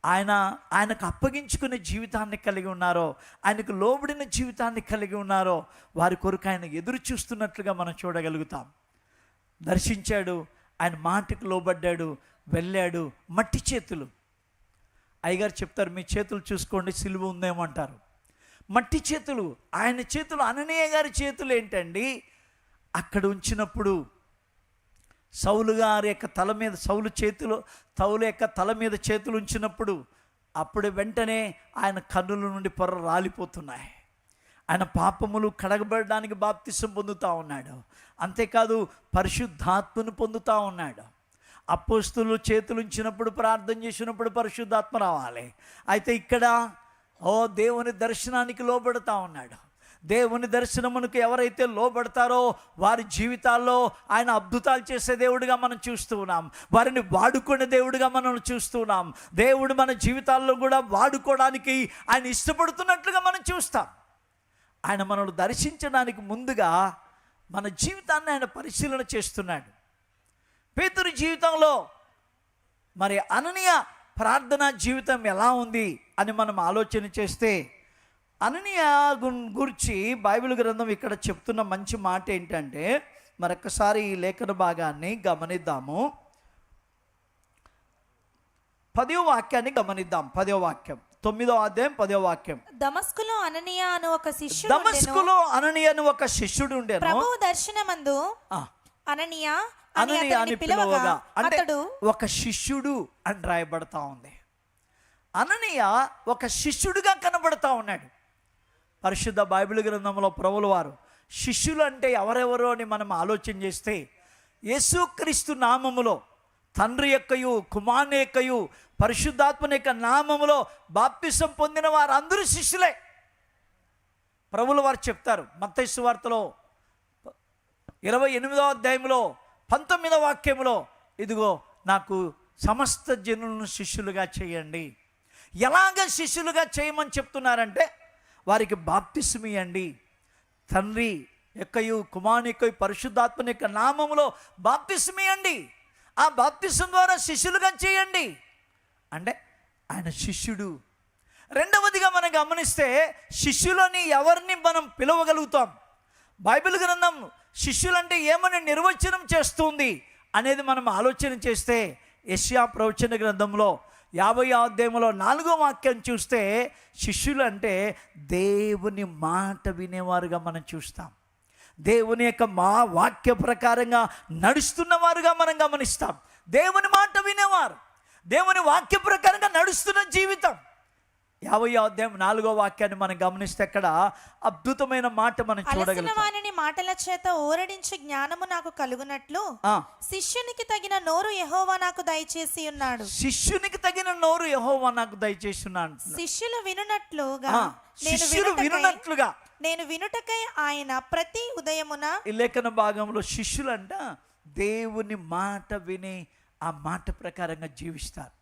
A: ఆయనకు అప్పగించుకునే జీవితాన్ని కలిగి ఉన్నారో, ఆయనకు లోబడిన జీవితాన్ని కలిగి ఉన్నారో, వారి కొరకు ఆయన ఎదురు చూస్తున్నట్లుగా మనం చూడగలుగుతాం. దర్శించాడు, ఆయన మాటకు లోబడ్డాడు, వెళ్ళాడు. మట్టి చేతులు, అయ్యగారు చెప్తారు, మీ చేతులు చూసుకోండి సిలువ ఉందేమంటారు. మట్టి చేతులు, ఆయన చేతులు, అననీయ గారి చేతులు ఏంటండి, అక్కడ ఉంచినప్పుడు సౌలు గారి యొక్క తల మీద సౌలు యొక్క తల మీద చేతులు ఉంచినప్పుడు అప్పుడు వెంటనే ఆయన కన్నుల నుండి పొర రాలిపోతున్నాయి. ఆయన పాపములు కడగబడడానికి బాప్తిసం పొందుతూ ఉన్నాడు. అంతేకాదు పరిశుద్ధాత్మను పొందుతూ ఉన్నాడు. అపోస్తులు చేతులు ఉంచినప్పుడు ప్రార్థన చేసినప్పుడు పరిశుద్ధాత్మ రావాలి. అయితే ఇక్కడ దేవుని దర్శనానికి లోబడుతూ ఉన్నాడు. దేవుని దర్శనమునకు ఎవరైతే లోబడతారో వారి జీవితాల్లో ఆయన అద్భుతాలు చేసే దేవుడిగా మనం చూస్తూ ఉన్నాం. వారిని వాడుకునే దేవుడిగా మనం చూస్తూ ఉన్నాం. దేవుడు మన జీవితాల్లో కూడా వాడుకోవడానికి ఆయన ఇష్టపడుతున్నట్లుగా మనం చూస్తాం. ఆయన మనల్ని దర్శించడానికి ముందుగా మన జీవితాన్ని ఆయన పరిశీలన చేస్తున్నాడు. పేతురు జీవితంలో మరి అననీయ ప్రార్థనా జీవితం ఎలా ఉంది అని మనం ఆలోచన చేస్తే, అననీయ గురించి బైబిల్ గ్రంథం ఇక్కడ చెప్తున్న మంచి మాట ఏంటంటే, మరొకసారి ఈ లేఖన భాగాన్ని గమనిద్దాము. 10వ వాక్యాన్ని గమనిద్దాం. 10వ వాక్యం 9వ అధ్యాయం 10వ వాక్యం.
B: దమస్కులో అననీయ అను ఒక శిష్యుడు ఉండెను. ప్రభువు దర్శనమందు అననీయ అని పిలవగా
A: అంటే ఒక శిష్యుడు అని రాయబడతా ఉంది. అననీయ ఒక శిష్యుడిగా కనబడతా ఉన్నాడు. పరిశుద్ధ బైబిల్ గ్రంథంలో ప్రభువుల వారు శిష్యులు అంటే ఎవరెవరో అని మనం ఆలోచన చేస్తే, యేసుక్రీస్తు నామములో తండ్రి యొక్కయు కుమారుని యొక్కయు పరిశుద్ధాత్మని యొక్క నామములో బాప్తిసం పొందిన వారు అందరూ శిష్యులే. ప్రభువుల వారు చెప్తారు మత్తయి సువార్తలో 28వ అధ్యాయంలో 19వ వాక్యంలో, ఇదిగో నాకు సమస్త జనులను శిష్యులుగా చేయండి. ఎలాగ శిష్యులుగా చేయమని చెప్తున్నారంటే, వారికి బాప్తిసం ఇవ్వండి, తండ్రి యొక్కయు కుమారుని యొక్కయు పరిశుద్ధాత్మని యొక్క నామములో బాప్తిసం ఇవ్వండి, ఆ బాప్తిసం ద్వారా శిష్యులుగా చేయండి అంటే ఆయన శిష్యుడు. రెండవదిగా మనం గమనిస్తే, శిష్యులని ఎవరిని మనం పిలవగలుగుతాం? బైబిల్ గ్రంథం శిష్యులంటే ఏమని నిర్వచనం చేస్తుంది అనేది మనం ఆలోచన చేస్తే, యెషయా ప్రవచన గ్రంథంలో 50వ అధ్యాయంలో 4వ వాక్యం చూస్తే, శిష్యులు అంటే దేవుని మాట వినేవారుగా మనం చూస్తాం. దేవుని యొక్క వాక్య ప్రకారంగా నడుస్తున్న వారుగా మనం గమనిస్తాం. దేవుని మాట వినేవారు, దేవుని వాక్య ప్రకారంగా నడుస్తున్న జీవితం. 50వ అధ్యాయం 4వ వాక్యాన్ని మనం గమనిస్తే అక్కడ అద్భుతమైన మాట మనం చూడగలుగుతాం.
B: వానిని మాటల చేత ఊరడించి జ్ఞానము నాకు కలుగునట్లు శిష్యునికి తగిన నోరు యెహోవా నాకు దయచేసి ఉన్నాడు.
A: శిష్యునికి తగిన నోరు యెహోవా నాకు దయచేసి ఉన్నాడు.
B: శిష్యులు వినున్నట్లుగా నేను వినుటకై ఆయన ప్రతి ఉదయమున.
A: ఈ లేఖన భాగంలో శిష్యులంట దేవుని మాట విని ఆ మాట ప్రకారంగా జీవిస్తారు.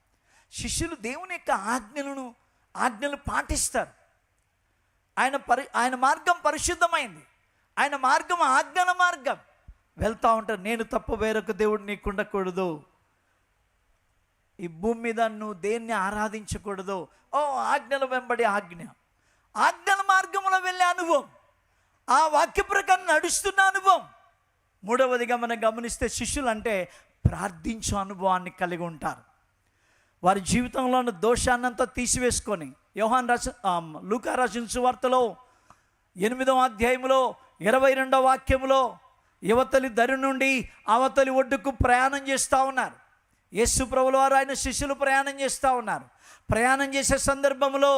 A: శిష్యులు దేవుని యొక్క ఆజ్ఞలు పాటిస్తారు. ఆయన మార్గం పరిశుద్ధమైంది, ఆయన మార్గం ఆజ్ఞల మార్గం. వెళ్తూ ఉంటారు. నేను తప్ప వేరొక దేవుడు నీకు ఉండకూడదు, ఈ భూమి మీద నువ్వు దేన్ని ఆరాధించకూడదు. ఆజ్ఞల వెంబడి ఆజ్ఞల మార్గంలో వెళ్ళే అనుభవం, ఆ వాక్య ప్రకారం నడుస్తున్న అనుభవం. మూడవదిగా మనం గమనిస్తే, శిష్యులు అంటే ప్రార్థించే అనుభవాన్ని కలిగి ఉంటారు. వారి జీవితంలో ఉన్న దోషాన్నంతా తీసివేసుకొని, లూకా రాసిన సువార్తలో 8వ అధ్యాయంలో 22వ వాక్యంలో, యువతలి దరి నుండి అవతలి ఒడ్డుకు ప్రయాణం చేస్తూ ఉన్నారు. యేసు ప్రభుల వారు ఆయన శిష్యులు ప్రయాణం చేస్తూ ఉన్నారు. ప్రయాణం చేసే సందర్భంలో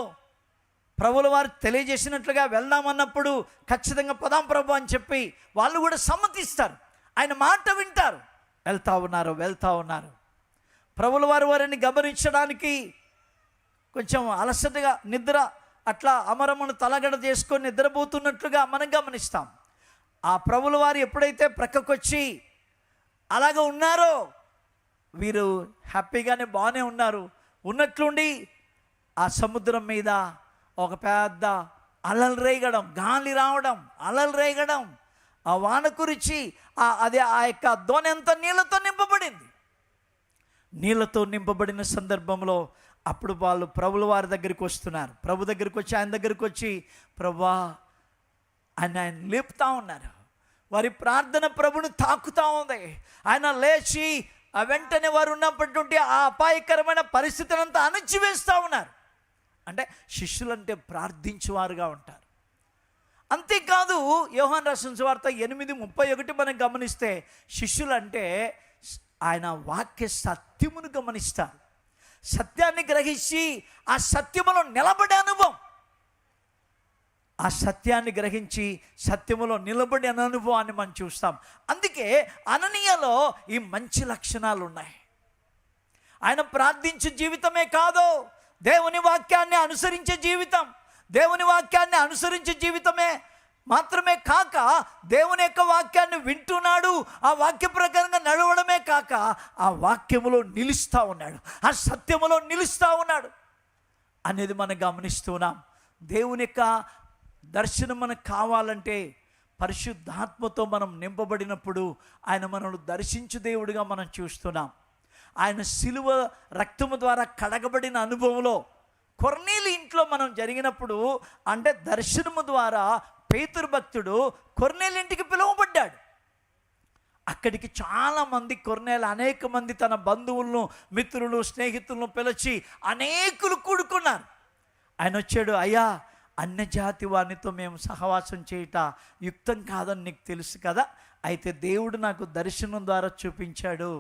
A: ప్రభుల వారు తెలియజేసినట్లుగా వెళ్దామన్నప్పుడు ఖచ్చితంగా పదాం ప్రభు అని చెప్పి వాళ్ళు కూడా సమ్మతిస్తారు, ఆయన మాట వింటారు. వెళ్తూ ఉన్నారు. ప్రభుల వారు వారిని గమనించడానికి కొంచెం అలసటగా నిద్ర అట్లా అమరమును తలగడ చేసుకొని నిద్రపోతున్నట్లుగా మనం గమనిస్తాం. ఆ ప్రభుల వారు ఎప్పుడైతే ప్రక్కకొచ్చి అలాగ ఉన్నారో, వీరు హ్యాపీగానే బాగానే ఉన్నారు. ఉన్నట్లుండి ఆ సముద్రం మీద ఒక పెద్ద అలలు రేగడం, గాలి రావడం, అలలు రేగడం, ఆ వాన కురిచి ఆ యొక్క దోణి అంతా నీళ్ళతో నింపబడింది. నీళ్ళతో నింపబడిన సందర్భంలో అప్పుడు వాళ్ళు ప్రభుల వారి దగ్గరికి వస్తున్నారు. ప్రభు దగ్గరికి వచ్చి ఆయన దగ్గరికి వచ్చి ప్రభువా ఆయన లేపుతా ఉన్నారు. వారి ప్రార్థన ప్రభుని తాకుతూ ఉంది. ఆయన లేచి ఆ వెంటనే వారు ఉన్నప్పటి ఆ అపాయకరమైన పరిస్థితిని అంతా అణచివేస్తూ ఉన్నారు. అంటే శిష్యులంటే ప్రార్థించేవారుగా ఉంటారు. అంతేకాదు యోహాను రాసిన సువార్త 8:31 మనం గమనిస్తే, శిష్యులంటే ఆయన వాక్య సత్యమును గమనిస్తారు. సత్యాన్ని గ్రహించి ఆ సత్యములో నిలబడే అనుభవం, ఆ సత్యాన్ని గ్రహించి సత్యములో నిలబడే అనుభవాన్ని మనం చూస్తాం. అందుకే అననీయలో ఈ మంచి లక్షణాలు ఉన్నాయి. ఆయన ప్రార్థించే జీవితమే కాదు, దేవుని వాక్యాన్ని అనుసరించే జీవితం, దేవుని వాక్యాన్ని అనుసరించే జీవితమే మాత్రమే కాక దేవుని యొక్క వాక్యాన్ని వింటున్నాడు, ఆ వాక్య ప్రకారంగా నడవడమే కాక ఆ వాక్యములో నిలుస్తూ ఉన్నాడు, ఆ సత్యములో నిలుస్తూ ఉన్నాడు అనేది మనం గమనిస్తున్నాం. దేవుని యొక్క దర్శనం మనకు కావాలంటే పరిశుద్ధాత్మతో మనం నింపబడినప్పుడు ఆయన మనల్ని దర్శించు దేవుడిగా మనం చూస్తున్నాం. ఆయన శిలువ రక్తము ద్వారా కడగబడిన అనుభవంలో కొర్నేలి ఇంట్లో మనం జరిగినప్పుడు, అంటే దర్శనము ద్వారా పేతురు భక్తుడు కొర్నేలి ఇంటికి పిలువబడ్డాడు. అక్కడికి చాలామంది కొర్నేలు అనేక మంది తన బంధువులను, మిత్రులు, స్నేహితులను పిలిచి అనేకులు కూడుకున్నారు. ఆయన వచ్చాడు, అయ్యా అన్యజాతి వారితో మేము సహవాసం చేయట యుక్తం కాదని నీకు తెలుసు కదా, అయితే దేవుడు నాకు దర్శనం ద్వారా చూపించాడు,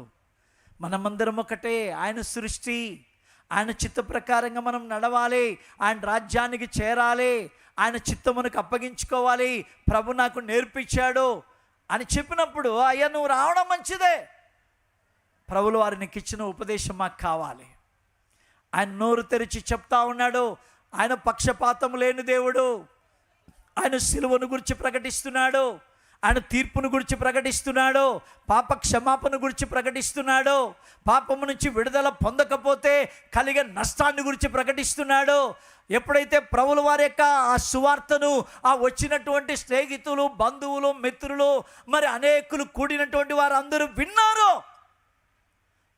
A: మనమందరం ఒకటే, ఆయన సృష్టి, ఆయన చిత్త ప్రకారంగా మనం నడవాలి, ఆయన రాజ్యానికి చేరాలి, ఆయన చిత్తమునకు అప్పగించుకోవాలి, ప్రభు నాకు నేర్పించాడు అని చెప్పినప్పుడు, అయ్యా నువ్వు రావడం మంచిదే, ప్రభులు వారు నీకు ఇచ్చిన ఉపదేశం మాకు కావాలి. ఆయన నోరు తెరిచి చెప్తా ఉన్నాడు, ఆయన పక్షపాతం లేని దేవుడు, ఆయన సిలువను గురించి ప్రకటిస్తున్నాడు, ఆయన తీర్పును గురించి ప్రకటిస్తున్నాడు, పాప క్షమాపణ గురించి ప్రకటిస్తున్నాడు, పాపము నుంచి విడుదల పొందకపోతే కలిగే నష్టాన్ని గురించి ప్రకటిస్తున్నాడు. ఎప్పుడైతే ప్రభుల వారి యొక్క ఆ సువార్తను ఆ వచ్చినటువంటి స్నేహితులు, బంధువులు, మిత్రులు, మరి అనేకులు కూడినటువంటి వారు అందరూ విన్నారో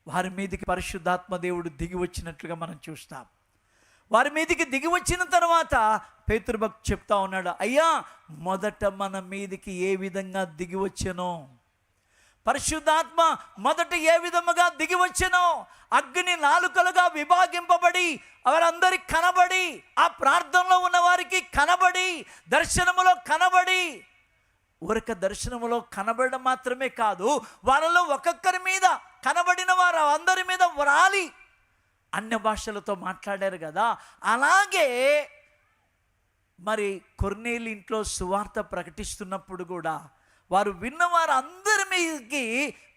A: వారి మీదకి పరిశుద్ధాత్మ దేవుడు దిగి వచ్చినట్లుగా మనం చూస్తాం. వారి మీదికి దిగి వచ్చిన తర్వాత పేతురు భక్తుడు చెప్తా ఉన్నాడు, అయ్యా మొదట మన మీదికి ఏ విధంగా దిగి వచ్చానో, పరిశుద్ధాత్మ మొదట ఏ విధముగా దిగి వచ్చానో, అగ్ని నాలుకలుగా విభాగింపబడి వారందరికి కనబడి, ఆ ప్రార్థనలో ఉన్న వారికి కనబడి, దర్శనములో కనబడి, ఊరక దర్శనములో కనబడడం మాత్రమే కాదు, వారిలో ఒక్కొక్కరి మీద కనబడిన వారు అందరి మీద వ్రాలి అన్య భాషలతో మాట్లాడారు కదా. అలాగే మరి కొర్నేలి ఇంట్లో సువార్త ప్రకటిస్తున్నప్పుడు కూడా వారు విన్నవారు అందరి మీదకి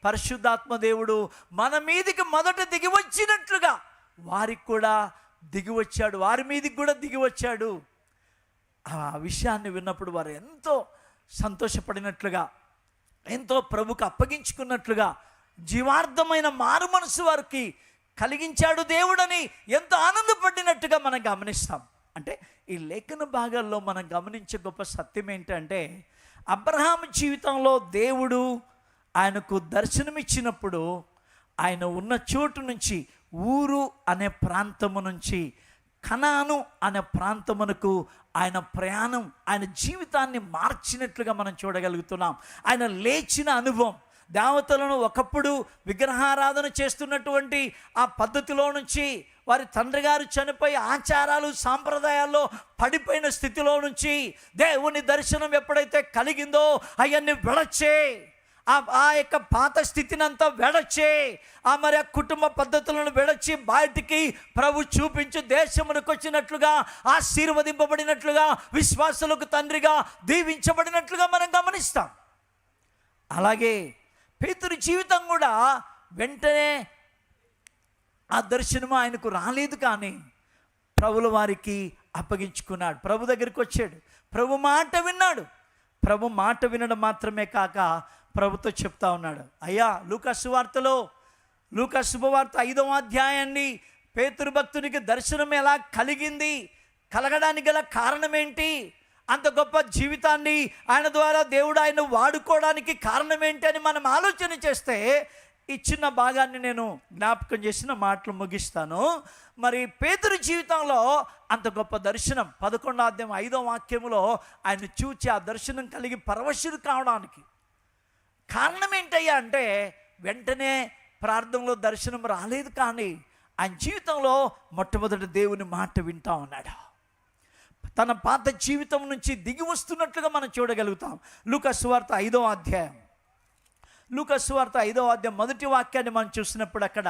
A: పరిశుద్ధాత్మ దేవుడు మన మీదికి మొదట దిగి వచ్చినట్లుగా వారికి కూడా దిగి వచ్చాడు, వారి మీదికి కూడా దిగి వచ్చాడు. ఆ విషయాన్ని విన్నప్పుడు వారు ఎంతో సంతోషపడినట్లుగా, ఎంతో ప్రభుకు అప్పగించుకున్నట్లుగా, జీవార్థమైన మారు మనసు వారికి కలిగించాడు దేవుడని ఎంతో ఆనందపడినట్టుగా మనం గమనిస్తాం. అంటే ఈ లేఖన భాగాల్లో మనం గమనించే గొప్ప సత్యం ఏంటంటే, అబ్రహాము జీవితంలో దేవుడు ఆయనకు దర్శనమిచ్చినప్పుడు ఆయన ఉన్న చోటు నుంచి, ఊరు అనే ప్రాంతము నుంచి కనాను అనే ప్రాంతమునకు ఆయన ప్రయాణం, ఆయన జీవితాన్ని మార్చినట్లుగా మనం చూడగలుగుతున్నాం. ఆయన లేచిన అనుభవం, దేవతలను ఒకప్పుడు విగ్రహారాధన చేస్తున్నటువంటి ఆ పద్ధతిలో నుంచి, వారి తండ్రి గారు చనిపోయి ఆచారాలు సాంప్రదాయాల్లో పడిపోయిన స్థితిలో నుంచి దేవుని దర్శనం ఎప్పుడైతే కలిగిందో అవన్నీ విడచే, ఆ యొక్క పాత స్థితిని అంతా విడచే, మరి ఆ కుటుంబ పద్ధతులను విడచి బయటికి ప్రభు చూపించు దేశమునకు వచ్చినట్లుగా, ఆశీర్వదింపబడినట్లుగా, విశ్వాసులకు తండ్రిగా దీవించబడినట్లుగా మనం గమనిస్తాం. అలాగే పేతురు జీవితం కూడా వెంటనే ఆ దర్శనం ఆయనకు రాలేదు, కానీ ప్రభుల వారికి అప్పగించుకున్నాడు, ప్రభు దగ్గరికి వచ్చాడు, ప్రభు మాట విన్నాడు. ప్రభు మాట వినడం మాత్రమే కాక ప్రభుతో చెప్తా ఉన్నాడు, అయ్యా లూకా సువార్తలో, లూకా శుభవార్త 5వ అధ్యాయాన్ని, పేతురు భక్తునికి దర్శనం ఎలా కలిగింది, కలగడానికి గల కారణం ఏంటి, అంత గొప్ప జీవితాన్ని ఆయన ద్వారా దేవుడు ఆయన వాడుకోవడానికి కారణం ఏంటి అని మనం ఆలోచన చేస్తే, ఈ చిన్న భాగాన్ని నేను జ్ఞాపకం చేసిన మాటలు ముగిస్తాను. మరి పేతురు జీవితంలో అంత గొప్ప దర్శనం 11వ అధ్యాయం 5వ వాక్యములో ఆయన చూచి ఆ దర్శనం కలిగి పరవశుడు కావడానికి కారణం ఏంటయ్యా అంటే, వెంటనే ప్రార్థనలో దర్శనం రాలేదు, కానీ ఆయన జీవితంలో మొట్టమొదటి దేవుని మాట వింటా ఉన్నాడు. తన పాత జీవితం నుంచి దిగి వస్తున్నట్లుగా మనం చూడగలుగుతాం. లూకా సువార్త 5వ అధ్యాయం, లూకా సువార్త 5వ అధ్యాయం మొదటి వాక్యాన్ని మనం చూసినప్పుడు అక్కడ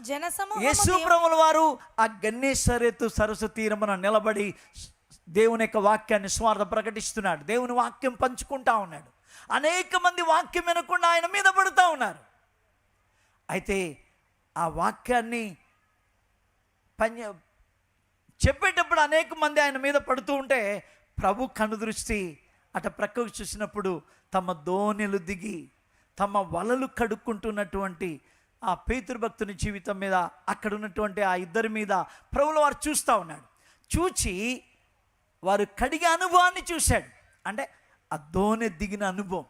B: జనసమూహము
A: యేసు ప్రభువుల వారు ఆ గెన్నేసరెతు సరస్సు తీరమున నిలబడి దేవుని యొక్క వాక్యాన్ని సువార్త ప్రకటిస్తున్నాడు. దేవుని వాక్యం పంచుకుంటా ఉన్నాడు. అనేక మంది వాక్యం వినకుండా ఆయన మీద పడుతూ ఉన్నారు. అయితే ఆ వాక్యాన్ని చెప్పేటప్పుడు అనేక మంది ఆయన మీద పడుతూ ఉంటే ప్రభు కనుదృష్టి అట ప్రక్కకు చూసినప్పుడు తమ దోణిలు దిగి తమ వలలు కడుక్కుంటున్నటువంటి ఆ పేతురు భక్తుని జీవితం మీద, అక్కడ ఉన్నటువంటి ఆ ఇద్దరి మీద ప్రభువుల వారు చూస్తూ ఉన్నాడు. చూచి వారు కడిగే అనుభవాన్ని చూశాడు. అంటే ఆ దోణి దిగిన అనుభవం,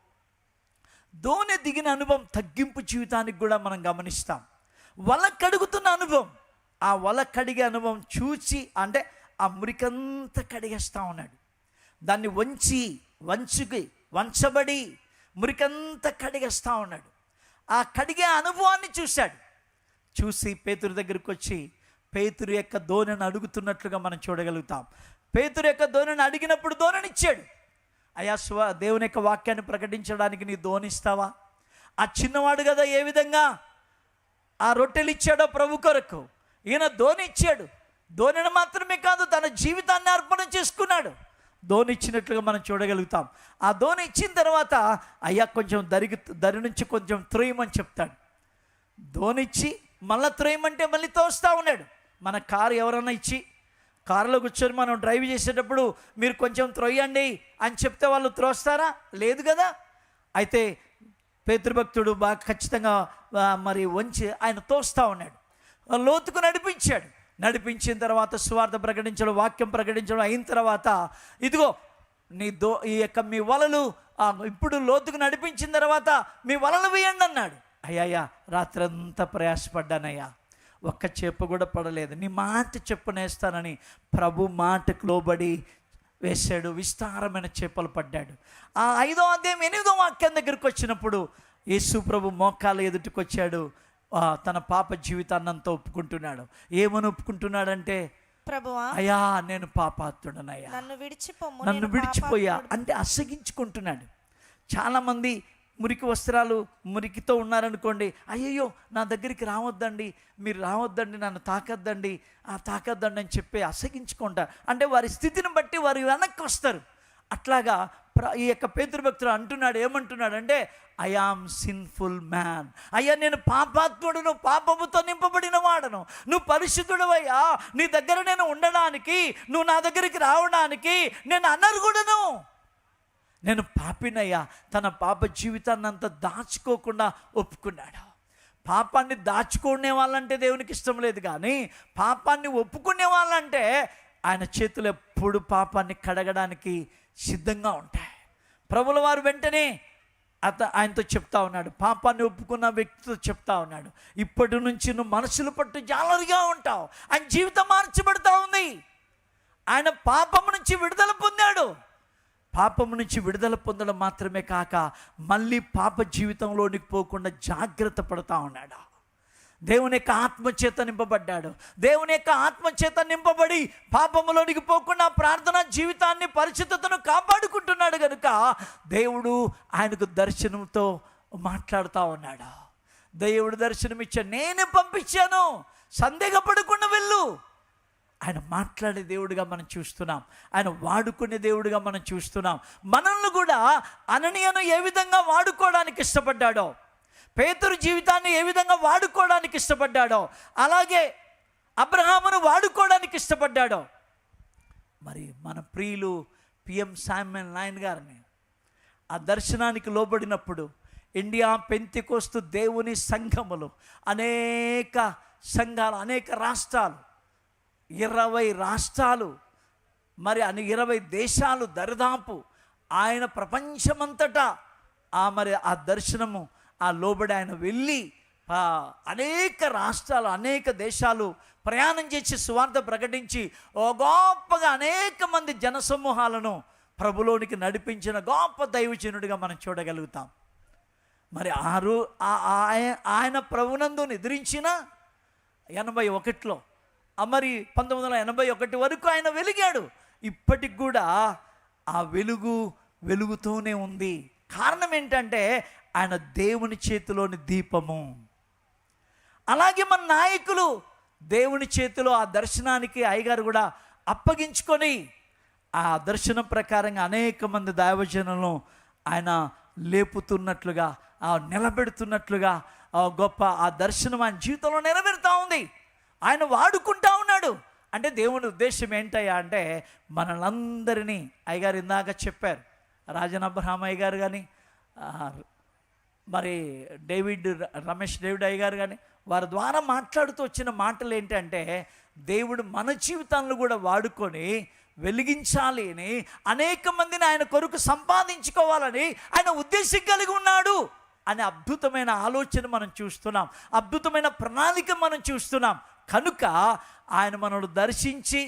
A: దోణి దిగిన అనుభవం తగ్గింపు జీవితానికి కూడా మనం గమనిస్తాం. వల కడుగుతున్న అనుభవం, ఆ వల కడిగే అనుభవం చూచి అంటే ఆ మురికంతా కడిగేస్తూ ఉన్నాడు. దాన్ని వంచబడి మురికంతా కడిగేస్తూ ఉన్నాడు. ఆ కడిగే అనుభవాన్ని చూశాడు. చూసి పేతురు దగ్గరికి వచ్చి పేతురు యొక్క దోణిని అడుగుతున్నట్లుగా మనం చూడగలుగుతాం. పేతురు యొక్క దోణిని అడిగినప్పుడు దోణినిచ్చాడు. అయ్యా దేవుని యొక్క వాక్యాన్ని ప్రకటించడానికి నీ దోణిస్తావా? ఆ చిన్నవాడు కదా ఏ విధంగా ఆ రొట్టెలు ఇచ్చాడో ప్రభు కొరకు, ఈయన దోణి ఇచ్చాడు. దోణిని మాత్రమే కాదు, తన జీవితాన్ని అర్పణ చేసుకున్నాడు. దోణి ఇచ్చినట్లుగా మనం చూడగలుగుతాం. ఆ దోణి ఇచ్చిన తర్వాత అయ్యా కొంచెం దరి నుంచి కొంచెం త్రోయమని చెప్తాడు. దోణిచ్చి మళ్ళీ త్రోయమంటే మళ్ళీ తోస్తూ ఉన్నాడు. మన కారు ఎవరన్నా ఇచ్చి కారులో కూర్చొని మనం డ్రైవ్ చేసేటప్పుడు మీరు కొంచెం త్రోయండి అని చెప్తే వాళ్ళు త్రోస్తారా? లేదు కదా. అయితే పేతృభక్తుడు బాగా ఖచ్చితంగా మరి వంచి ఆయన తోస్తూ ఉన్నాడు. లోతుకు నడిపించాడు. నడిపించిన తర్వాత సువార్త ప్రకటించడం, వాక్యం ప్రకటించడం అయిన తర్వాత ఇదిగో ఈ యొక్క మీ వలలు ఇప్పుడు లోతుకు నడిపించిన తర్వాత మీ వలలు వేయండి అన్నాడు. అయ్యా రాత్రంతా ప్రయాసపడ్డానయ్యా, ఒక్క చేప కూడా పడలేదు, నీ మాట చెప్పునేస్తానని ప్రభు మాటకు లోబడి వేశాడు. విస్తారమైన చేపలు పడ్డాడు. ఆ 5వ అధ్యాయం 8వ వాక్యం దగ్గరికి వచ్చినప్పుడు యేసు ప్రభు మోకాళ్ళ ఎదుటికి వచ్చాడు. తన పాప జీవితాన్ని అంతా ఒప్పుకుంటున్నాడు. ఏమని ఒప్పుకుంటున్నాడంటే, ప్రభువా అయ్యా నేను పాపాత్ముడనయ్యా, నన్ను విడిచిపోయా అంటే అసగించుకుంటున్నాడు. చాలామంది మురికి వస్త్రాలు మురికితో ఉన్నారనుకోండి, అయ్యయ్యో నా దగ్గరికి రావద్దండి, మీరు రావద్దండి, నన్ను తాకద్దండి అని చెప్పి అసగించుకుంటారు. అంటే వారి స్థితిని బట్టి వారు వెనక్కి వస్తారు. అట్లాగా ఈ యొక్క పేతురుభక్తుడు అంటున్నాడు. ఏమంటున్నాడంటే, ఐ ఆమ్ సిన్ఫుల్ మ్యాన్, అయ్యా నేను పాపాత్ముడును, పాపముతో నింపబడిన వాడను, నువ్వు పరిశుద్ధుడవయ్యా, నీ దగ్గర నేను ఉండడానికి, నువ్వు నా దగ్గరికి రావడానికి నేను అనర్హుడను, నేను పాపినయ్యా. తన పాప జీవితాన్ని అంతా దాచుకోకుండా ఒప్పుకున్నాడు. పాపాన్ని దాచుకునే వాళ్ళంటే దేవునికి ఇష్టం లేదు, కానీ పాపాన్ని ఒప్పుకునే వాళ్ళంటే ఆయన చేతులు ఎప్పుడు పాపాన్ని కడగడానికి సిద్ధంగా ఉంటాయి. ప్రభుల వారు వెంటనే ఆయనతో చెప్తా ఉన్నాడు, పాపాన్ని ఒప్పుకున్న వ్యక్తితో చెప్తా ఉన్నాడు, ఇప్పటి నుంచి నువ్వు మనసులు పట్టు జాలరిగా ఉంటావు. ఆయన జీవితం మార్చబడుతూ ఉంది. ఆయన పాపం నుంచి విడుదల పొందాడు. పాపము నుంచి విడుదల పొందడం మాత్రమే కాక మళ్ళీ పాప జీవితంలోనికి పోకుండా జాగ్రత్త పడుతూ ఉన్నాడు. దేవుని యొక్క ఆత్మచేత నింపబడ్డాడు. దేవుని యొక్క ఆత్మచేత నింపబడి పాపములోనికి పోకుండా ప్రార్థన జీవితాన్ని, పరిశుద్ధతను కాపాడుకుంటున్నాడు కనుక దేవుడు ఆయనకు దర్శనంతో మాట్లాడుతూ ఉన్నాడు. దేవుడు దర్శనమిచ్చాడు, నేనే పంపించాను, సందేహపడకుండా వెళ్ళు. ఆయన మాట్లాడే దేవుడిగా మనం చూస్తున్నాం. ఆయన వాడుకునే దేవుడిగా మనం చూస్తున్నాం. మనల్ని కూడా అననీయను ఏ విధంగా వాడుకోవడానికి ఇష్టపడ్డాడో, పేతురు జీవితాన్ని ఏ విధంగా వాడుకోవడానికి ఇష్టపడ్డాడో, అలాగే అబ్రహామును వాడుకోవడానికి ఇష్టపడ్డాడో, మరి మన ప్రియులు పిఎం శామ్యూల్ నాయన్ గారిని ఆ దర్శనానికి లోబడినప్పుడు ఇండియా పెంతెకోస్తు దేవుని సంఘములు, అనేక సంఘాలు, అనేక రాష్ట్రాలు, 20 రాష్ట్రాలు, మరి 20 దేశాలు దరిదాపు ఆయన ప్రపంచమంతటా మరి ఆ దర్శనము, ఆ లోబడి ఆయన వెళ్ళి అనేక రాష్ట్రాలు, అనేక దేశాలు ప్రయాణం చేసి సువార్త ప్రకటించి ఓ గొప్పగా అనేక మంది జనసమూహాలను ప్రభులోనికి నడిపించిన గొప్ప దైవజనుడిగా మనం చూడగలుగుతాం. మరి ఆయన ప్రభునందు నిద్రించిన 81లో, మరి 1981 వరకు ఆయన వెలిగాడు. ఇప్పటికి కూడా ఆ వెలుగుతూనే ఉంది. కారణం ఏంటంటే ఆయన దేవుని చేతిలోని దీపము. అలాగే మన నాయకులు దేవుని చేతిలో ఆ దర్శనానికి అయ్యగారు కూడా అప్పగించుకొని ఆ దర్శనం ప్రకారంగా అనేక మంది దైవజనులను ఆయన లేపుతున్నట్లుగా, నిలబెడుతున్నట్లుగా గొప్ప ఆ దర్శనం ఆయన జీవితంలో నెరవేరుతూ ఉంది. ఆయన వాడుకుంటా ఉన్నాడు. అంటే దేవుని ఉద్దేశం ఏంటయ్యా అంటే మనలందరినీ, అయ్యగారు ఇందాక చెప్పారు, రాజన్ అబ్రహాం అయ్యగారు కానీ, మరి రమేష్ డేవిడ్ అయ్యగారు కానీ, వారి ద్వారా మాట్లాడుతూ వచ్చిన మాటలు ఏంటంటే దేవుడు మన జీవితాలను కూడా వాడుకొని వెలిగించాలి అని, అనేక మందిని ఆయన కొరకు సంపాదించుకోవాలని ఆయన ఉద్దేశం కలిగి ఉన్నాడు అనే అద్భుతమైన ఆలోచన మనం చూస్తున్నాం, అద్భుతమైన ప్రణాళిక మనం చూస్తున్నాం. కనుక ఆయన మనల్ని దర్శించి,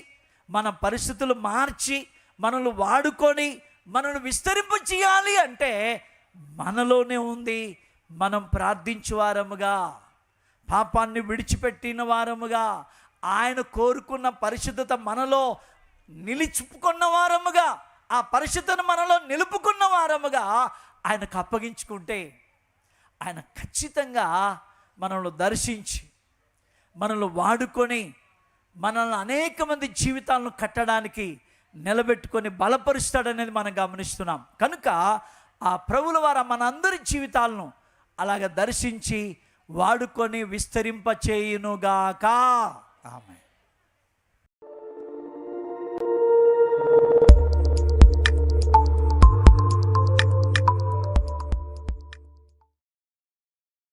A: మన పరిస్థితులు మార్చి, మనల్ని వాడుకొని మనల్ని విస్తరింపచేయాలి అంటే మనలోనే ఉంది. మనం ప్రార్థించు వారముగా, పాపాన్ని విడిచిపెట్టిన వారముగా, ఆయన కోరుకున్న పరిశుద్ధత మనలో నిలుచుకున్న వారముగా, ఆ పరిశుద్ధతను మనలో నిలుపుకున్న వారముగా ఆయనకు అప్పగించుకుంటే ఆయన ఖచ్చితంగా మనల్ని దర్శించి, మనల్ని వాడుకొని, మనల్ని అనేక మంది జీవితాలను కట్టడానికి నిలబెట్టుకొని బలపరుస్తాడనేది మనం గమనిస్తున్నాం. కనుక ఆ ప్రభుల వారు మనందరి జీవితాలను అలాగ దర్శించి వాడుకొని విస్తరింపచేయునుగాక. ఆమేన్.